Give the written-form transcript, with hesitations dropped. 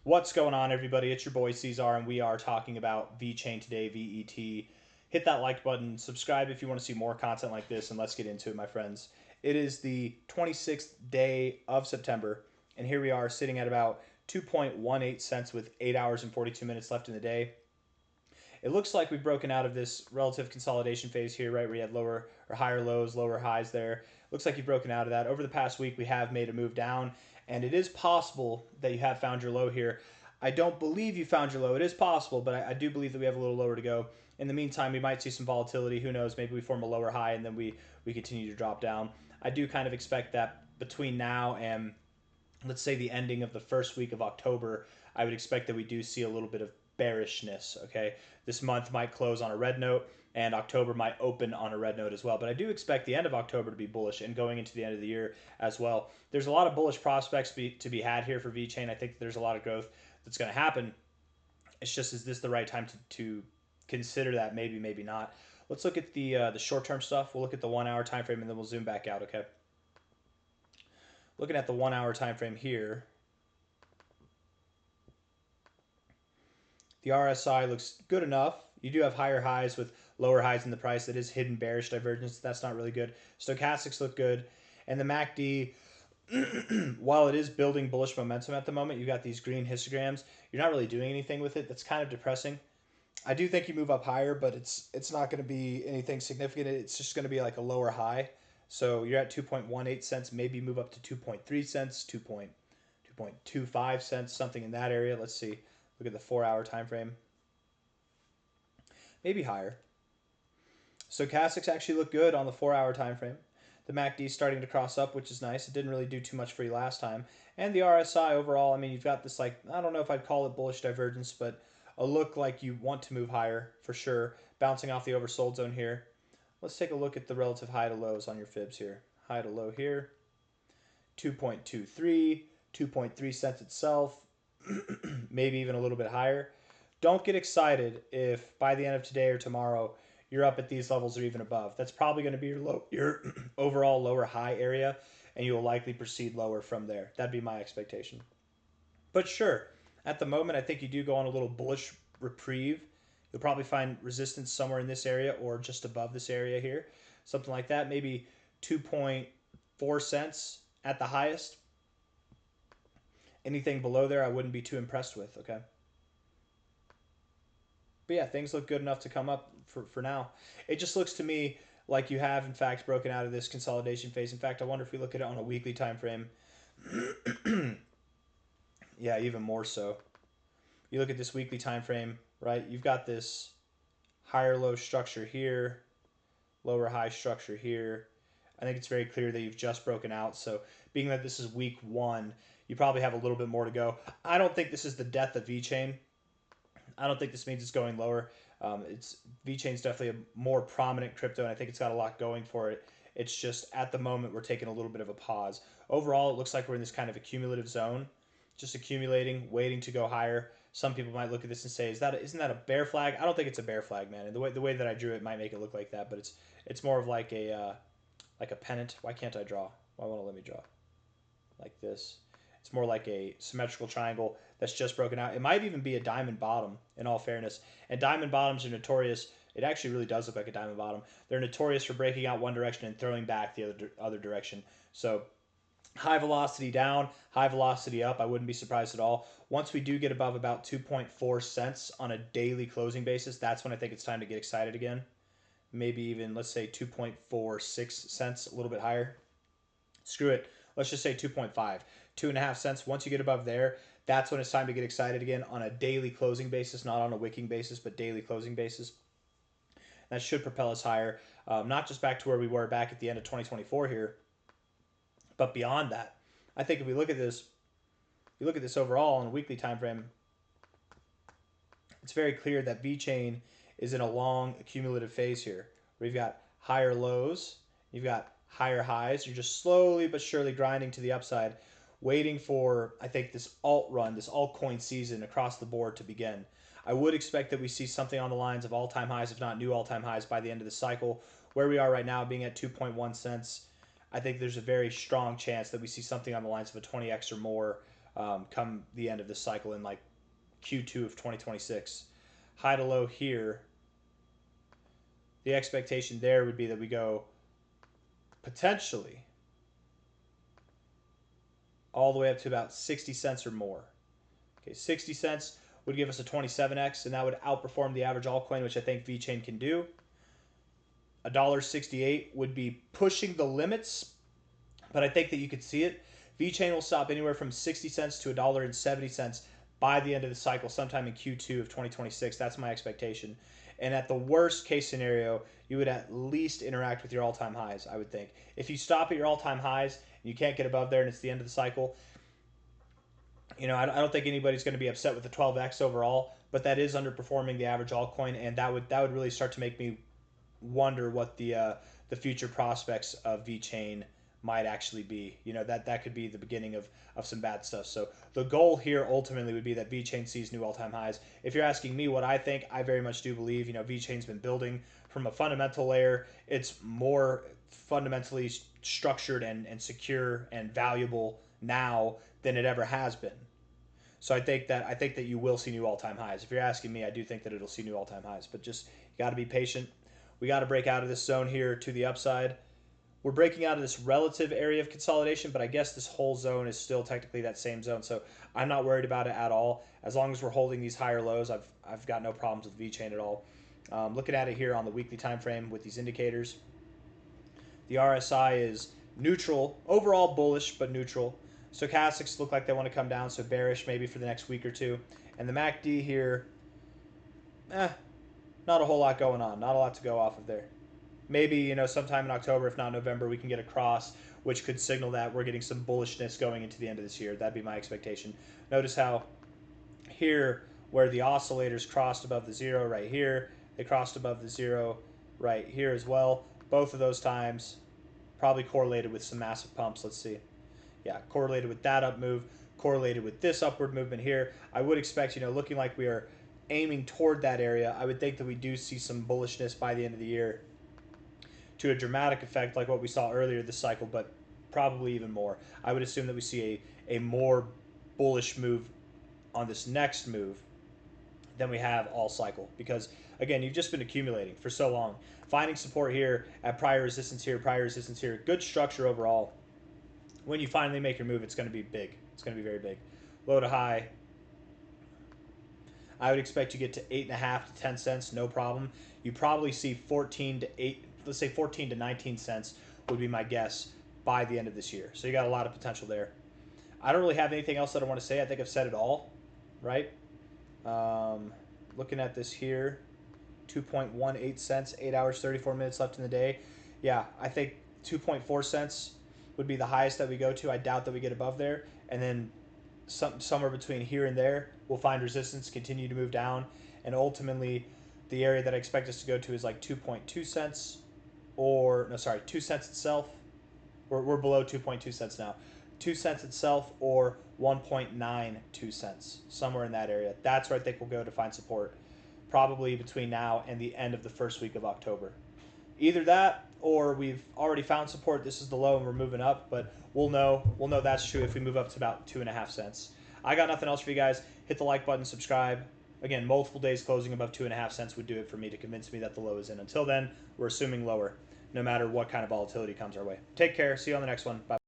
What's going on, everybody? It's your boy C-Zar, and we are talking about Vechain today, VET. Hit that like button, subscribe if you want to see more content like this, and let's get into it, my friends. It is the 26th day of September, and here we are sitting at about 2.18 cents with 8 hours and 42 minutes left in the day. It looks like we've broken out of this relative consolidation phase here, right? Where you had lower or higher lows, lower highs there. Looks like you've broken out of that. Over the past week, we have made a move down, and it is possible that you have found your low here. I don't believe you found your low. It is possible, but I do believe that we have a little lower to go. In the meantime, we might see some volatility. Who knows? Maybe we form a lower high and then we continue to drop down. I do kind of expect that between now and, let's say, the ending of the first week of October, I would expect that we do see a little bit of bearishness. Okay, this month might close on a red note, and October might open on a red note as well. But I do expect the end of October to be bullish and going into the end of the year as well. There's a lot of bullish prospects to be had here for VeChain. I think there's a lot of growth that's going to happen. It's just, is this the right time to consider that? Maybe, maybe not. Let's look at the short term stuff. We'll look at the 1 hour time frame and then we'll zoom back out. Okay. Looking at the 1 hour time frame here, the RSI looks good enough. You do have higher highs with lower highs in the price. That is hidden bearish divergence. That's not really good. Stochastics look good. And the MACD, while it is building bullish momentum at the moment, you got these green histograms. You're not really doing anything with it. That's kind of depressing. I do think you move up higher, but it's not going to be anything significant. It's just going to be like a lower high. So you're at 2.18 cents. Maybe move up to 2.3 cents, 2.25 cents, something in that area. Let's see. Look at the 4 hour time frame. Maybe higher. Stochastics actually look good on the 4 hour time frame. The MACD is starting to cross up, which is nice. It didn't really do too much for you last time. And the RSI overall, I mean, you've got this, like, I don't know if I'd call it bullish divergence, but a look like you want to move higher for sure. Bouncing off the oversold zone here. Let's take a look at the relative high to lows on your fibs here. High to low here. 2.23, 2.3 cents itself. Maybe even a little bit higher. Don't get excited if by the end of today or tomorrow you're up at these levels or even above. That's probably going to be your overall lower high area, and you will likely proceed lower from there. That'd be my expectation. But sure, at the moment, I think you do go on a little bullish reprieve. You'll probably find resistance somewhere in this area or just above this area here. Something like that, maybe 2.4 cents at the highest. Anything below there, I wouldn't be too impressed with, okay? But yeah, things look good enough to come up for now. It just looks to me like you have, in fact, broken out of this consolidation phase. In fact, I wonder if we look at it on a weekly time frame. Yeah, even more so. You look at this weekly time frame, right? You've got this higher low structure here, lower high structure here. I think it's very clear that you've just broken out. So being that this is week one, you probably have a little bit more to go. I don't think this is the death of VeChain. I don't think this means it's going lower. VeChain's definitely a more prominent crypto, and I think it's got a lot going for it. It's just at the moment we're taking a little bit of a pause. Overall, it looks like we're in this kind of accumulative zone, just accumulating, waiting to go higher. Some people might look at this and say, isn't that a bear flag? I don't think it's a bear flag, man. And the way that I drew it might make it look like that, but it's more of like a pennant. Why can't I draw? Why won't it let me draw? Like this. It's more like a symmetrical triangle that's just broken out. It might even be a diamond bottom, in all fairness. And diamond bottoms are notorious. It actually really does look like a diamond bottom. They're notorious for breaking out one direction and throwing back the other direction. So high velocity down, high velocity up. I wouldn't be surprised at all. Once we do get above about 2.4 cents on a daily closing basis, that's when I think it's time to get excited again. Maybe even, let's say, 2.46 cents, a little bit higher. Screw it. Let's just say 2.5. 2.5 cents. Once you get above there, that's when it's time to get excited again on a daily closing basis, not on a wicking basis, but daily closing basis. That should propel us higher, not just back to where we were back at the end of 2024 here, but beyond that. I think if we look at this, overall on a weekly time frame, it's very clear that VeChain is in a long accumulative phase here. We've got higher lows, you've got higher highs. You're just slowly but surely grinding to the upside, waiting for, I think, this alt run, this altcoin season across the board to begin. I would expect that we see something on the lines of all-time highs, if not new all-time highs, by the end of the cycle. Where we are right now, being at 2.1 cents, I think there's a very strong chance that we see something on the lines of a 20x or more come the end of this cycle in like Q2 of 2026. High to low here, the expectation there would be that we go potentially all the way up to about 60 cents or more. Okay, 60 cents would give us a 27x, and that would outperform the average altcoin, which I think Vechain can do. $1.68 would be pushing the limits, but I think that you could see it. Vechain will stop anywhere from 60 cents to $1.70 by the end of the cycle, sometime in Q2 of 2026. That's my expectation. And at the worst case scenario, you would at least interact with your all-time highs, I would think. If you stop at your all-time highs and you can't get above there and it's the end of the cycle, you know, I don't think anybody's going to be upset with the 12x overall, but that is underperforming the average altcoin, and that would really start to make me wonder what the future prospects of Vechain might actually be. You know, that could be the beginning of some bad stuff. So the goal here ultimately would be that Vechain sees new all-time highs. If you're asking me what I think, I very much do believe, you know, Vechain's been building from a fundamental layer. It's more fundamentally structured and secure and valuable now than it ever has been. So I think that you will see new all-time highs. If you're asking me, I do think that it'll see new all-time highs, but just you got to be patient. We got to break out of this zone here to the upside. We're breaking out of this relative area of consolidation, but I guess this whole zone is still technically that same zone. So I'm not worried about it at all. As long as we're holding these higher lows, I've got no problems with Vechain at all. Looking at it here on the weekly time frame with these indicators, the RSI is neutral, overall bullish, but neutral. Stochastics look like they want to come down, so bearish maybe for the next week or two. And the MACD here, not a whole lot going on. Not a lot to go off of there. Maybe, you know, sometime in October, if not November, we can get a cross, which could signal that we're getting some bullishness going into the end of this year. That'd be my expectation. Notice how here, where the oscillators crossed above the zero right here, they crossed above the zero right here as well. Both of those times probably correlated with some massive pumps. Let's see. Yeah, correlated with that up move, correlated with this upward movement here. I would expect, you know, looking like we are aiming toward that area, I would think that we do see some bullishness by the end of the year to a dramatic effect like what we saw earlier this cycle, but probably even more. I would assume that we see a more bullish move on this next move than we have all cycle, because again, you've just been accumulating for so long. Finding support here at prior resistance here, good structure overall. When you finally make your move, it's going to be big. It's going to be very big. Low to high, I would expect you get to 8.5 to 10 cents, no problem. You probably see 14 to 8, let's say 14 to 19 cents would be my guess by the end of this year. So you got a lot of potential there. I don't really have anything else that I want to say. I think I've said it all, right? Looking at this here, 2.18 cents, 8 hours, 34 minutes left in the day. Yeah, I think 2.4 cents would be the highest that we go to. I doubt that we get above there. And then somewhere between here and there, we'll find resistance, continue to move down. And ultimately, the area that I expect us to go to is like 2.2 cents or, no, sorry, 2 cents itself. We're below 2.2 cents now. 2 cents itself or 1.92 cents, somewhere in that area. That's where I think we'll go to find support, probably between now and the end of the first week of October. Either that or we've already found support. This is the low and we're moving up, but we'll know that's true if we move up to about 2.5 cents. I got nothing else for you guys. Hit the like button, subscribe. Again, multiple days closing above 2.5 cents would do it for me to convince me that the low is in. Until then, we're assuming lower, no matter what kind of volatility comes our way. Take care. See you on the next one. Bye.